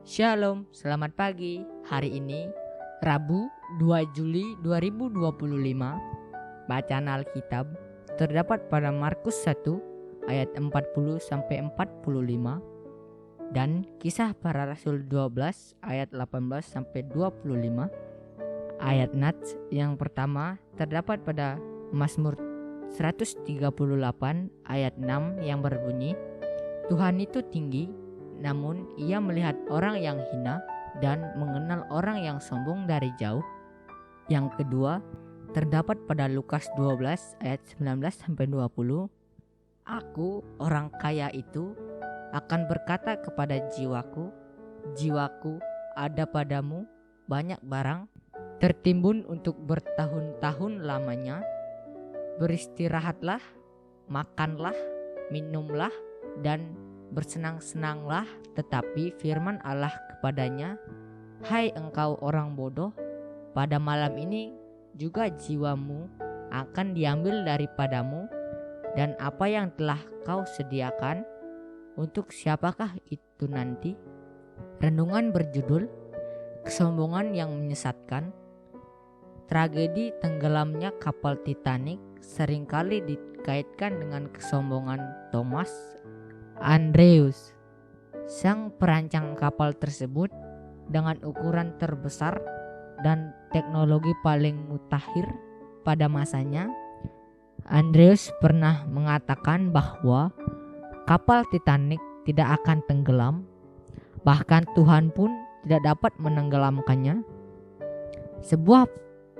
Shalom, selamat pagi. Hari ini Rabu 2 Juli 2025. Bacaan Alkitab terdapat pada Markus 1 ayat 40 sampai 45 dan Kisah Para Rasul 12 ayat 18 sampai 25. Ayat nats yang pertama terdapat pada Mazmur 138 ayat 6 yang berbunyi, Tuhan itu tinggi, namun ia melihat orang yang hina dan mengenal orang yang sombong dari jauh. Yang kedua terdapat pada Lukas 12 ayat 19 sampai 20. Aku, orang kaya itu, akan berkata kepada jiwaku, jiwaku, ada padamu banyak barang, tertimbun untuk bertahun-tahun lamanya. Beristirahatlah, makanlah, minumlah, dan bersenang-senanglah. Tetapi firman Allah kepadanya, hai engkau orang bodoh, pada malam ini juga jiwamu akan diambil daripadamu, dan apa yang telah kau sediakan, untuk siapakah itu nanti? Renungan berjudul Kesombongan yang Menyesatkan. Tragedi tenggelamnya kapal Titanic seringkali dikaitkan dengan kesombongan Thomas Andrews, sang perancang kapal tersebut dengan ukuran terbesar dan teknologi paling mutakhir pada masanya. Andrews pernah mengatakan bahwa kapal Titanic tidak akan tenggelam, bahkan Tuhan pun tidak dapat menenggelamkannya. Sebuah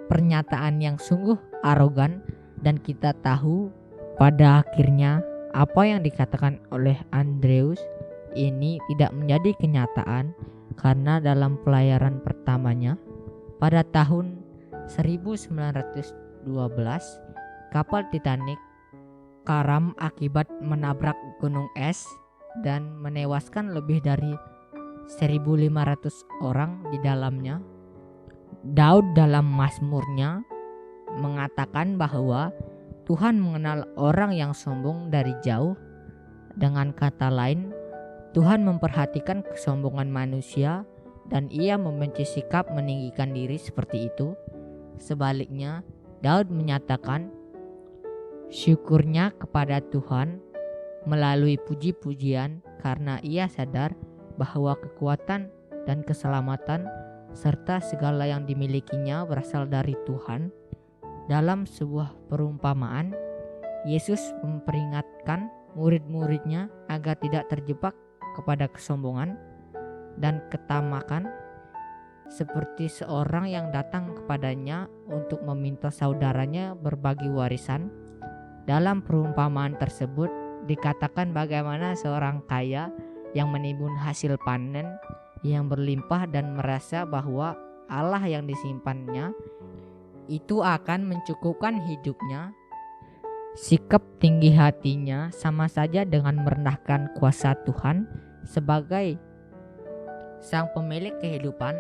pernyataan yang sungguh arogan, dan kita tahu pada akhirnya apa yang dikatakan oleh Andrews ini tidak menjadi kenyataan, karena dalam pelayaran pertamanya pada tahun 1912 kapal Titanic karam akibat menabrak gunung es dan menewaskan lebih dari 1.500 orang di dalamnya. Daud dalam Mazmurnya mengatakan bahwa Tuhan mengenal orang yang sombong dari jauh. Dengan kata lain, Tuhan memperhatikan kesombongan manusia dan ia membenci sikap meninggikan diri seperti itu. Sebaliknya, Daud menyatakan syukurnya kepada Tuhan melalui puji-pujian karena ia sadar bahwa kekuatan dan keselamatan serta segala yang dimilikinya berasal dari Tuhan. Dalam sebuah perumpamaan, Yesus memperingatkan murid-muridnya agar tidak terjebak kepada kesombongan dan ketamakan, seperti seorang yang datang kepadanya untuk meminta saudaranya berbagi warisan. Dalam perumpamaan tersebut dikatakan bagaimana seorang kaya yang menimbun hasil panen yang berlimpah dan merasa bahwa Allah yang disimpannya itu akan mencukupkan hidupnya. Sikap tinggi hatinya sama saja dengan merendahkan kuasa Tuhan sebagai sang pemilik kehidupan.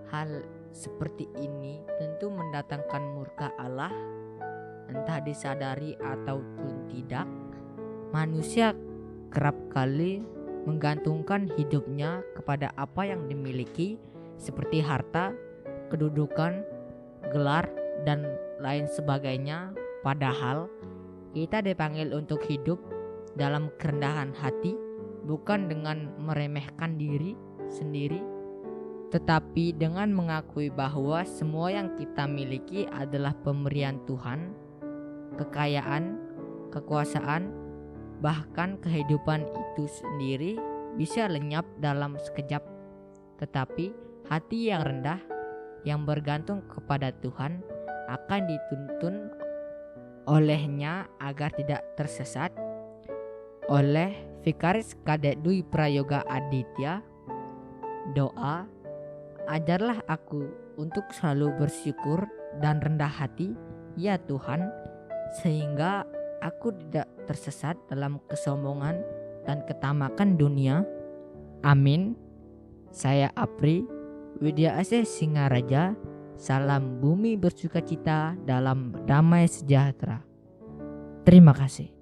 Hal seperti ini tentu mendatangkan murka Allah, entah disadari ataupun tidak. Manusia kerap kali menggantungkan hidupnya kepada apa yang dimiliki, seperti harta, kedudukan, gelar, dan lain sebagainya. Padahal kita dipanggil untuk hidup dalam kerendahan hati, bukan dengan meremehkan diri sendiri, tetapi dengan mengakui bahwa semua yang kita miliki adalah pemberian Tuhan. Kekayaan, kekuasaan, bahkan kehidupan itu sendiri bisa lenyap dalam sekejap. Tetapi hati yang rendah, yang bergantung kepada Tuhan, akan dituntun olehnya agar tidak tersesat. Oleh Vikaris Kadek Dwi Prayoga Aditya, doa, ajarlah aku untuk selalu bersyukur dan rendah hati, ya Tuhan, sehingga aku tidak tersesat dalam kesombongan dan ketamakan dunia. Amin. Saya Apri Widya Asih Singaraja. Salam bumi bersukacita dalam damai sejahtera. Terima kasih.